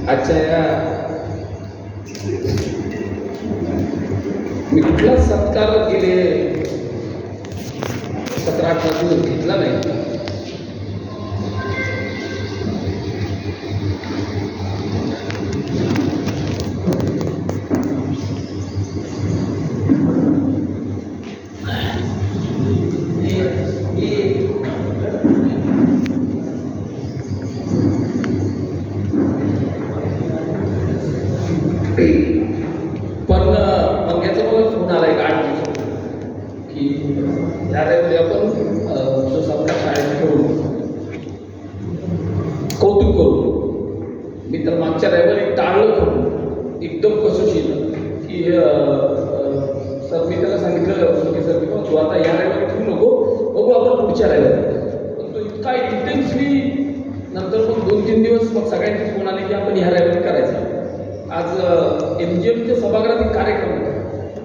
आजच्या या मी कुठला सत्कार गेले 17-18 दिवस घेतला नाही. पण मंग्याचा मला फोन आला एक 8 दिवसात की ह्या रविवारी आपण आपल्या शाळेत ठेवून कौतुक करू. मी तर मागच्या रविवारी टाळलं करून एकदम कसोशील की सर मी त्याला सांगितलं की सर मी तू आता या रविवारी ठेवू नको, बघू आपण पुढच्या रविवारी. पण तो इतका इंटेन्सली नंतर मग 2-3 दिवस मग सगळ्यांचे फोन आले की आपण ह्या रविवारी करायचं. आज MGMच्या सभागृहात एक कार्यक्रम होता.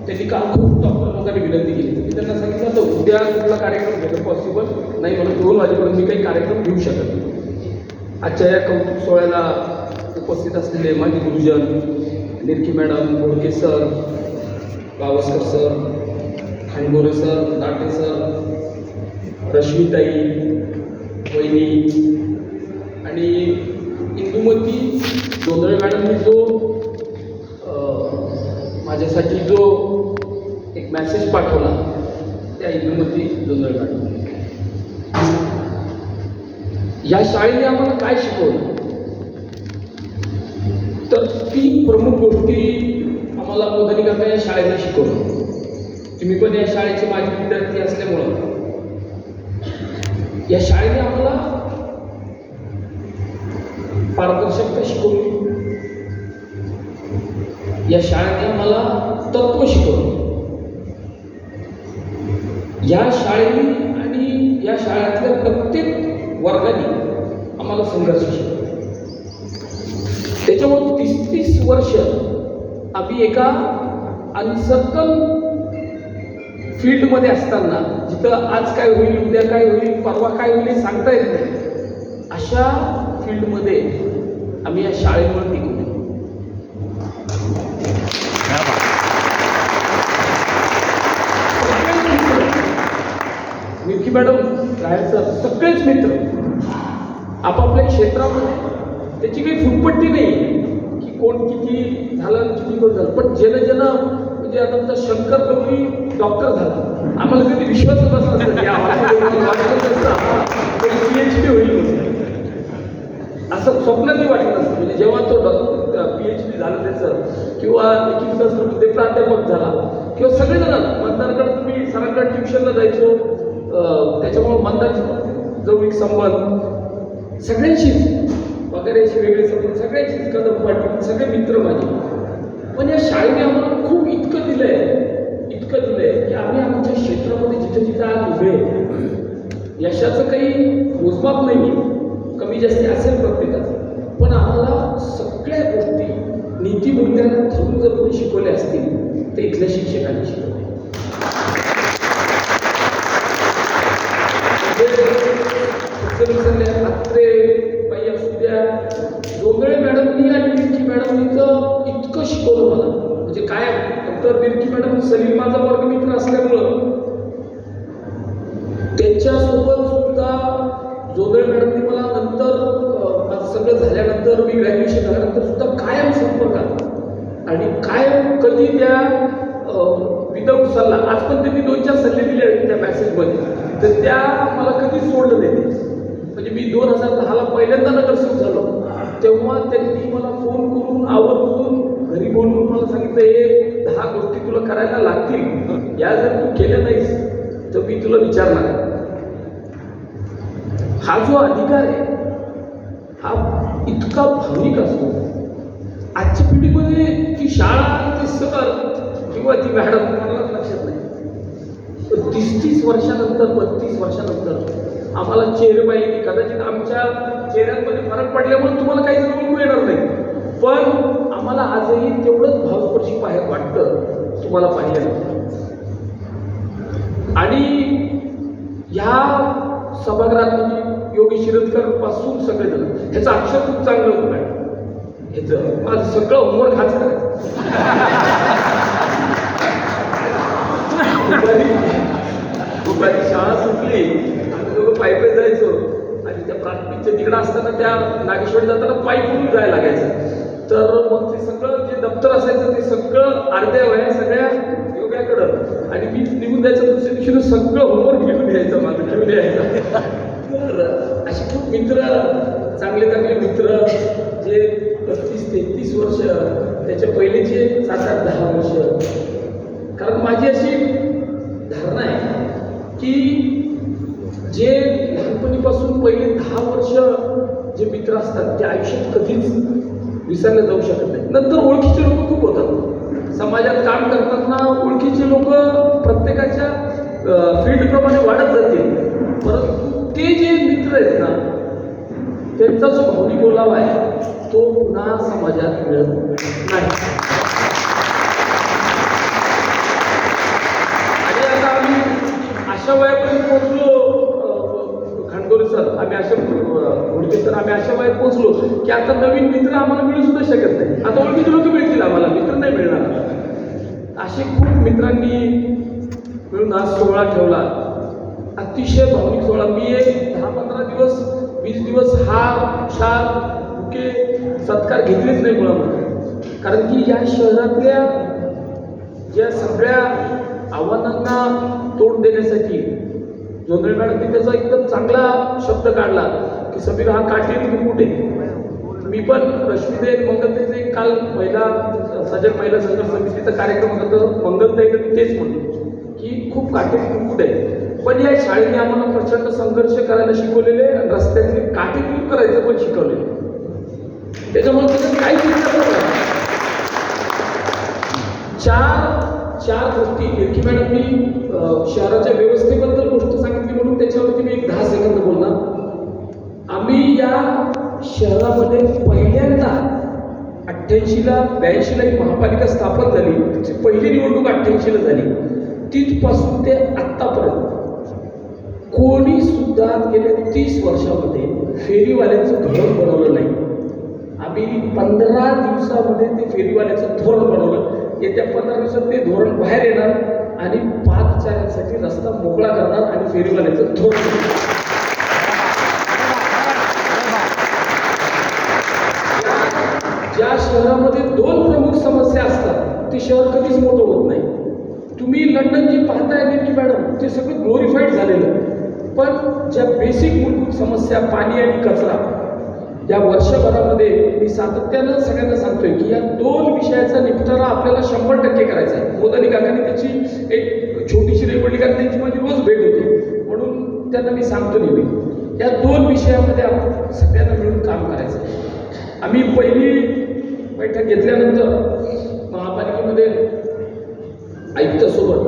त्यांनी काल खूप डॉक्टर लोकांनी विनंती केली. मी त्यांना सांगितलं तर उद्या कुठला कार्यक्रम घेणं पॉसिबल नाही, म्हणून 2 वाजेपर्यंत मी काही कार्यक्रम घेऊ शकत नाही. आजच्या या कौतुक सोहळ्याला उपस्थित असलेले माझे गुरुजन Nirki madam, Bodke sir, Gavaskar sir, Khandgore sir, Date sir, रश्मीताई, वहिनी आणि इंदुमती जोंधळे मॅडमनी जो माझ्यासाठी जो एक मेसेज पाठवला त्या इंदुमती जोंधळे मॅडम. या शाळेने आम्हाला काय शिकवलं तर 3 प्रमुख गोष्टी आम्हाला बोधनिकांना या शाळेने शिकवलं. तुम्ही पण या शाळेचे माझे विद्यार्थी असल्यामुळं या शाळेने आम्हाला पारदर्शकता शिकवली. या शाळेने आम्हाला तत्व शिकवलं. या शाळेने आणि या शाळेतल्या प्रत्येक वर्गाने आम्हाला संघर्ष शिकवला. त्याच्यामुळे 30 वर्ष आम्ही एका अनसर्टन फील्डमध्ये असताना, जिथं आज काय होईल, उद्या काय होईल, परवा काय होईल हे सांगता येत नाही, अशा फील्डमध्ये आम्ही या शाळेमुळे टिकलो. निरकी मॅडम, राहायचं सगळेच मित्र आपापल्या क्षेत्रामध्ये. त्याची काही फुटपट्टी नाही की कोण किती झालं, किती कोण झालं. पण ज्यानं म्हणजे आता आमचा शंकर गौरी डॉक्टर झाला, आम्हाला कधी विश्वासच बसला PhD होईल असं स्वप्नातही वाटलं नसतं. म्हणजे जेव्हा तो PhD झालं त्याचं, किंवा ते प्राध्यापक झाला, किंवा सगळेजण मतदाराकडे तुम्ही सरांकडे ट्युशनला जायचो, त्याच्यामुळं मतदार जवळीक संबंध सगळ्यांशीच वगैरे वेगळे संबंध सगळ्यांशीच कदम पाठवून सगळे मित्र माझे. पण या शाळेने आम्हाला खूप इतकं दिलंय की आम्ही आमच्या क्षेत्रामध्ये जिथं आज उभे, यशाचं काही मोजमाप नाही, कमी जास्ती असेल प्रत्येकाचं, पण आम्हाला सगळ्या गोष्टी नीतिमूल्यांना धरून जर कोणी शिकवल्या असतील तर इथल्या शिक्षकांनी शिकवले. अत्रे बाई असू द्या, जोंधळे मॅडमनी आणि निरकी मॅडमनीचं इतकं शिकवलं मला. म्हणजे काय, डॉक्टर निरकी मॅडम सलीम माझा वर्गमित्र असल्यामुळं त्यांच्यासोबत सुद्धा जोंधळे मॅडमनी मला नंतर माझं सगळं झाल्यानंतर, मी ग्रॅज्युएशन झाल्यानंतर सुद्धा कायम संपर्कात आणि कायम कधी त्या विदाऊट सल्ला, आज पण त्यांनी 2-4 सल्ले दिले आहेत त्या मॅसेजमध्ये, तर त्या मला कधी सोडलं नाही. म्हणजे मी 2010ला पहिल्यांदा नगरसेवक झालो तेव्हा त्यांनी मला फोन करून आवर्जून घरी बोलून मला सांगितलं, हे 10 गोष्टी तुला करायला लागतील, या जर तू केल्या नाहीस तर मी तुला विचारणार. हा जो अधिकार आहे हा इतका भावनिक असतो. आजच्या पिढीमध्ये ती शाळा, ते सर किंवा ती मॅडम मला लक्षात नाही. 30 वर्षानंतर, 32 वर्षानंतर आम्हाला चेहरेबाईंनी, कदाचित आमच्या चेहऱ्यांमध्ये फरक पडल्यामुळे तुम्हाला काही ओळखू येणार नाही, पण आम्हाला आजही तेवढंच भावस्पर्शी वाटतं तुम्हाला पाहिलं. आणि ह्या सभागृहात म्हणजे योगी शिरदकर पासून सगळेजण, ह्याचं अक्षर खूप चांगलं होतं मॅडम. ह्याचं माझं सगळं होमवर्क हाच दुपारी शाळा सुटली आम्ही दोघं पायी जायचो आणि त्या प्राथमिकच्या तिकडं असताना त्या नागेश्वर जाताना पायी म्हणून जायला लागायचं. तर मग ते सगळं जे दप्तर असायचं ते सगळं अर्ध्या वया सगळ्या योग्याकडं आणि मी निघून जायचं. दुसऱ्या दिवशीनं सगळं होमवर्क घेऊन यायचं माझं घेऊन यायचं. तर असे खूप मित्र चांगले चांगले मित्र जे 32-33 वर्ष त्याच्या पहिलेचे 7-8-10 वर्ष. कारण माझी अशी धारणा आहे की जे लहानपणीपासून पहिले 10 वर्ष जे मित्र असतात ते आयुष्यात कधीच विसरले जाऊ शकत नाही. नंतर ओळखीचे लोक खूप होतात. समाजात काम करताना ओळखीचे लोक प्रत्येकाच्या फील्डप्रमाणे वाढत जातील. परंतु ते जे मित्र आहेत ना त्यांचा जो भावनिक ओलावा आहे तो पुन्हा समाजात मिळत नाही. आणि आता आम्ही अशा वयापर्यंत पोहोचलो खांडोरी सर आम्ही अशा ओळखी सर आम्ही अशा वयात पोहोचलो की आता नवीन मित्र आम्हाला मिळू सुद्धा शकत नाही. आता ओळखीचे लोक मिळतील आम्हाला मित्र नाही मिळणार. असे खूप मित्रांनी मिळून आज सोहळा ठेवला. अतिशय भावनिक सोहळा. मी एक 10-15 दिवस 20 दिवस हार शाल बुके सत्कार घेतलेच नाही मुळामध्ये. कारण की या शहरातल्या ज्या सगळ्या आव्हानांना तोंड देण्यासाठी जोंधळे मॅडमने त्याचा एकदम चांगला शब्द काढला की समीर हा काटेरी मुकुट आहे. मी पण रश्मीदेव मंगलताईचे काल सजग महिला संघर्ष समितीचा कार्यक्रम करतो. मंगलताईला मी तेच म्हणतो की खूप काटेरी मुकुट आहे. पण या शाळेने आम्हाला प्रचंड संघर्ष करायला शिकवलेले आणि रस्त्यातले काटे दूर करायचं पण शिकवलेलं. त्याच्यामुळे त्याचं काहीच चार गोष्टी निरखी मॅडमनी शहराच्या व्यवस्थेबद्दल गोष्ट सांगितली म्हणून त्याच्यावरती मी एक 10 सेकंद बोलणार. आम्ही या शहरामध्ये पहिल्यांदा 88ला 82ला ही महापालिका स्थापन झाली. त्याची पहिली निवडणूक 88ला झाली. तिथपासून ते आत्तापर्यंत कोणी सुद्धा गेल्या 30 वर्षामध्ये फेरीवाल्याचं धोरण बनवलं नाही. आम्ही 15 दिवसामध्ये ते फेरीवाल्याचं धोरण बनवलं. येत्या 15 दिवसात ते धोरण बाहेर येणार आणि पादचाऱ्यांसाठी रस्ता मोकळा करणार आणि फेरीवाल्याचं धोरण. ज्या शहरामध्ये 2 प्रमुख समस्या असतात ते शहर कधीच मोठं होत नाही. तुम्ही लंडन जे पाहताय निरखी मॅडम ते सगळं ग्लोरिफाईड झालेलं. पण ज्या बेसिक मूलभूत समस्या पाणी आणि कचरा या वर्षभरामध्ये मी सातत्यानं सगळ्यांना सांगतोय की या 2 विषयाचा निपटारा आपल्याला 100% करायचा आहे. मोदनी काकांनी त्याची एक छोटीशी रेकॉर्डिंग कारण त्यांची माझी रोज भेट होती म्हणून त्यांना मी सांगतो नेहमी या 2 विषयामध्ये आपण सगळ्यांना मिळून काम करायचं आहे. आम्ही पहिली बैठक घेतल्यानंतर महापालिकेमध्ये आयुक्तासोबत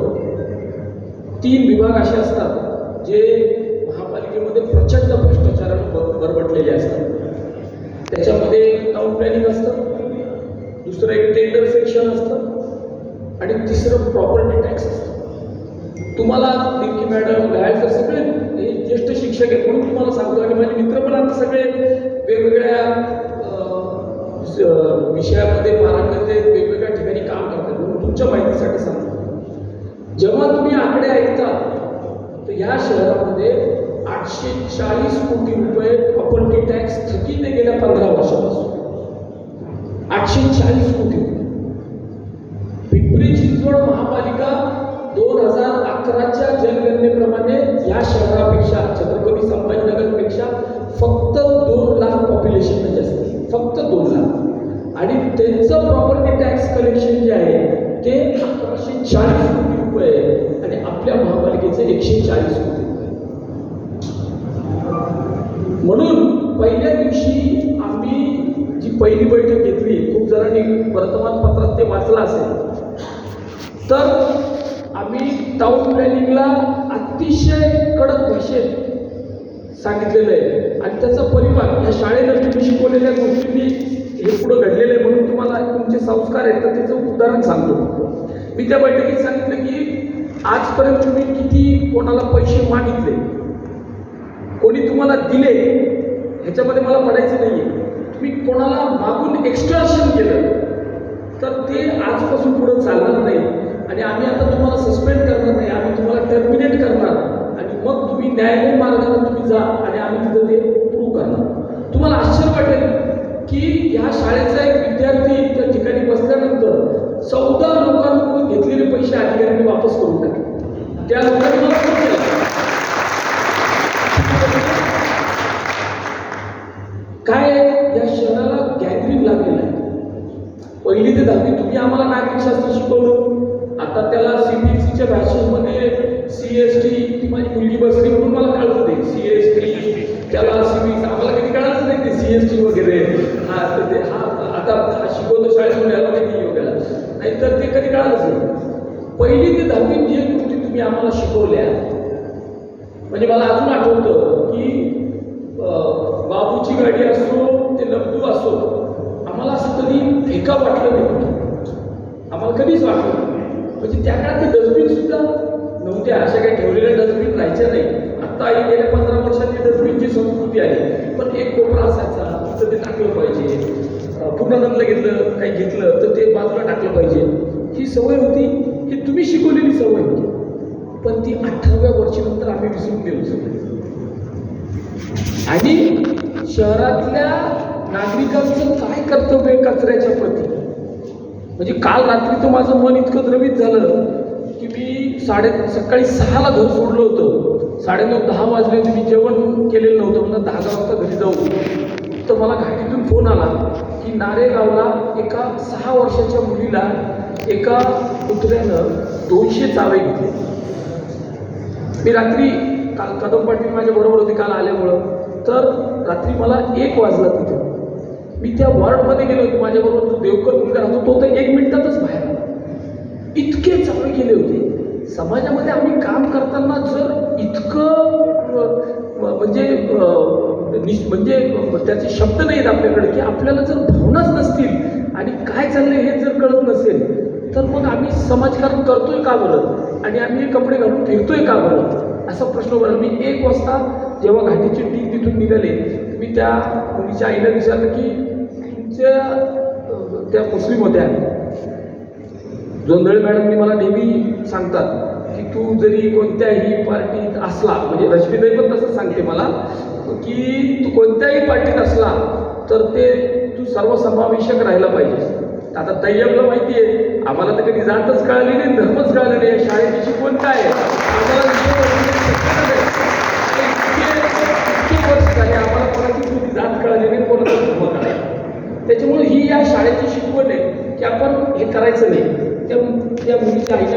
3 विभाग असे असतात जे महापालिकेमध्ये प्रचंड भ्रष्टाचाराने बरबटलेले असतात. त्याच्यामध्ये टाउन प्लॅनिंग असतं, दुसरं एक टेंडर सेक्शन असतं आणि तिसरं प्रॉपर्टी टॅक्स असतं. तुम्हाला निरखी मॅडम गायकर सगळे हे ज्येष्ठ शिक्षक आहेत म्हणून तुम्हाला सांगतो आणि माझे मित्र पण आता सगळे वेगवेगळ्या विषयामध्ये पारंगत आहेत, वेगवेगळ्या ठिकाणी काम करतात म्हणून तुमच्या माहितीसाठी सांगतो. जेव्हा तुम्ही आकडे ऐकता तर या शहरामध्ये 840 कोटी रुपये प्रॉपर्टी टॅक्स थकीत आहे गेल्या 15 वर्षापासून. 840 कोटी रुपये. पिंपरी चिंचवड महापालिका 2011च्या जनगणनेप्रमाणे या शहरापेक्षा छत्रपती संभाजीनगरपेक्षा फक्त 2 लाख पॉप्युलेशन जास्त आहे. फक्त 2 लाख. आणि त्यांचं प्रॉपर्टी टॅक्स कलेक्शन जे आहे ते 1140 कोटी रुपये आहे आणि आपल्या महापालिकेचे 140 कोटी. म्हणून पहिल्या दिवशी आम्ही जी पहिली बैठक घेतली खूप जणांनी वर्तमानपत्रात ते वाचलं असेल तर आम्ही टाउन प्लॅनिंगला अतिशय कडक भाषेत सांगितलेलं आहे आणि त्याचा परिपाक या शाळेनं तुम्ही शिकवलेल्या गोष्टींनी हे पुढं घडलेलं आहे म्हणून तुम्हाला तुमचे संस्कार आहेत तर त्याचं उदाहरण सांगतो. मी त्या बैठकीत सांगितलं की आजपर्यंत तुम्ही किती कोणाला पैसे मागितले, कोणी तुम्हाला दिले ह्याच्यामध्ये मला पडायचं नाही आहे. तुम्ही कोणाला मागून एक्स्ट्रॅक्शन केलं तर ते आजपासून पुढे चालणार नाही आणि आम्ही आता तुम्हाला सस्पेंड करणार नाही, आम्ही तुम्हाला टर्मिनेट करणार आणि मग तुम्ही न्यायालयीन मार्गाने तुम्ही जा आणि आम्ही तिथं ते प्रूव्ह करणार. तुम्हाला आश्चर्य वाटेल की ह्या शाळेचा एक विद्यार्थी त्या ठिकाणी बसल्यानंतर 14 लोकांकडून घेतलेले पैसे अधिकाऱ्यांनी वापस करून टाकले. त्या लोकांनी मला फोन केला. काय या शहराला गॅदरिंग लागलेलं आहे. 1ली ते 10वी तुम्ही आम्हाला नागरिकशास्त्र शिकवलं, आता त्याला CBSEच्या भाषेमध्ये CST, ती माझी मुलगी बसली म्हणून मला कळतं ते CST, त्याला CBSE आम्हाला कधी कळायचं नाही ते CST वगैरे. हा तर ते आता शिकवतो शाळेत याला माहिती योग्याला, नाही तर ते कधी कळालंच नाही. 1ली ते 10वी जे गोष्टी तुम्ही आम्हाला शिकवल्या, म्हणजे मला अजून आठवतं की बाबूची गाडी असो ते लब्धू असो, आम्हाला असं कधी फेका वाटलं नाही, आम्हाला कधीच वाटलं नाही. म्हणजे त्या काळात ते डस्टबिन सुद्धा नव्हते, अशा काही ठेवलेल्या डस्टबिन राहायच्या नाही. आत्ता गेल्या 15 वर्षांनी डस्टबिनची संस्कृती आहे, पण एक कोपरा असायचा तिथं ते टाकलं पाहिजे. पूर्णानंदला घेतलं काही घेतलं तर ते बाजूला टाकलं पाहिजे, ही सवय होती, ही तुम्ही शिकवलेली सवय होती. पण ती 18व्या वर्षीनंतर आम्ही विसरून गेलो सगळे. आणि शहरातल्या नागरिकांचं काय कर्तव्य आहे कचऱ्याच्या प्रती. म्हणजे काल रात्री तर माझं मन इतकं द्रवित झालं की मी सकाळी 6ला घर सोडलं होतं, 9:30-10 वाजले, मी जेवण केलेलं नव्हतं, म्हणून 10 वाजता घरी जाऊ. तर मला घाटीतून फोन आला की नारेगावला एका 6 वर्षाच्या मुलीला एका कुत्र्यानं 200 चावे घेतले. मी रात्री काल कदम पाटील माझ्या बरोबर होते काल आल्यामुळं, तर रात्री मला 1 वाजला तिथे. मी त्या वॉर्डमध्ये गेलो होतो, माझ्याबरोबर जो देवकर मुलगा राहतो तो तर 1 मिनिटातच बाहेर आला. इतके चावे केले होते. समाजामध्ये आम्ही काम करताना जर इतकं म्हणजे त्याचे शब्द नाहीत आपल्याकडे, की आपल्याला जर भावनाच नसतील आणि काय चाललंय हे जर कळत नसेल, तर मग आम्ही समाजकारण करतोय का बरं आणि आम्ही कपडे घालून फिरतोय का बरं, असा प्रश्न बरं. मी 1 वाजता जेव्हा घाटीची टीम तिथून निघाले, मी त्या मुलीच्या आईला विचारलं की तुमच्या त्या मुस्लिम होत्या, जोंधळे मॅडमनी मला नेहमी सांगतात की तू जरी कोणत्याही पार्टीत असला, म्हणजे रश्मीताई पण तसं सांगते मला की तू कोणत्याही पार्टीत असला तर ते तू सर्वसमावेशक राहायला पाहिजेस. आता तय्यबला माहिती आहे, आम्हाला तर कधी जातच कळाली नाही, धर्मच कळाले नाही, शाळेची शिकवण काय आहे आम्हाला इतके वर्ष झाले, आम्हाला कोणाची कधी जात कळाली नाही, कोणाचा धर्म कळाला. त्याच्यामुळे ही या शाळेची शिकवण आहे की आपण हे करायचं नाही. त्या मुलीच्या आईला